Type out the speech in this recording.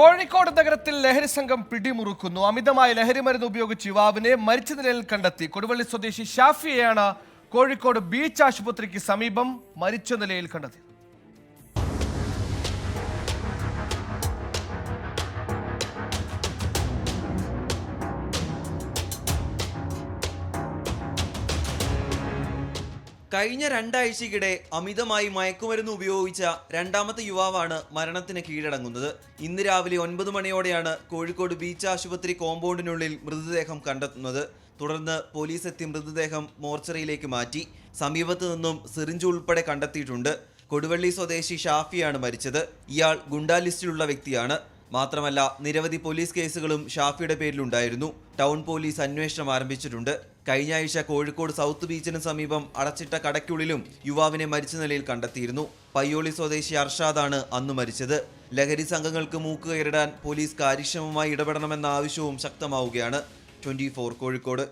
കോഴിക്കോട് നഗരത്തിൽ ലഹരി സംഘം പിടിമുറുക്കുന്നു. അമിതമായ ലഹരി മരുന്ന് ഉപയോഗിച്ച് യുവാവിനെ മരിച്ച നിലയിൽ കണ്ടെത്തി. കൊടുവള്ളി സ്വദേശി ഷാഫിയെയാണ് കോഴിക്കോട് ബീച്ച് ആശുപത്രിക്ക് സമീപം മരിച്ച നിലയിൽ കണ്ടെത്തിയത്. കഴിഞ്ഞ രണ്ടാഴ്ചയ്ക്കിടെ അമിതമായി മയക്കുമരുന്ന് ഉപയോഗിച്ച രണ്ടാമത്തെ യുവാവാണ് മരണത്തിന് കീഴടങ്ങുന്നത്. ഇന്ന് രാവിലെ 9 മണിയോടെയാണ് കോഴിക്കോട് ബീച്ച് ആശുപത്രി കോമ്പൗണ്ടിനുള്ളിൽ മൃതദേഹം കണ്ടെത്തുന്നത്. തുടർന്ന് പോലീസ് എത്തി മൃതദേഹം മോർച്ചറിയിലേക്ക് മാറ്റി. സമീപത്തു നിന്നും സിറിഞ്ച് ഉൾപ്പെടെ കണ്ടെത്തിയിട്ടുണ്ട്. കൊടുവള്ളി സ്വദേശി ഷാഫിയാണ് മരിച്ചത്. ഇയാൾ ഗുണ്ടാ ലിസ്റ്റിലുള്ള വ്യക്തിയാണ്. മാത്രമല്ല, നിരവധി പോലീസ് കേസുകളും ഷാഫിയുടെ പേരിലുണ്ടായിരുന്നു. ടൗൺ പോലീസ് അന്വേഷണം ആരംഭിച്ചിട്ടുണ്ട്. കഴിഞ്ഞ ആഴ്ച കോഴിക്കോട് സൗത്ത് ബീച്ചിന് സമീപം അടച്ചിട്ട കടയ്ക്കുള്ളിലും യുവാവിനെ മരിച്ച നിലയിൽ കണ്ടെത്തിയിരുന്നു. പയ്യോളി സ്വദേശി അർഷാദാണ് അന്ന് മരിച്ചത്. ലഹരി സംഘങ്ങൾക്ക് മൂക്കുകയറിടാൻ പോലീസ് കാര്യക്ഷമമായി ഇടപെടണമെന്ന ആവശ്യവും ശക്തമാവുകയാണ്. 24 കോഴിക്കോട്.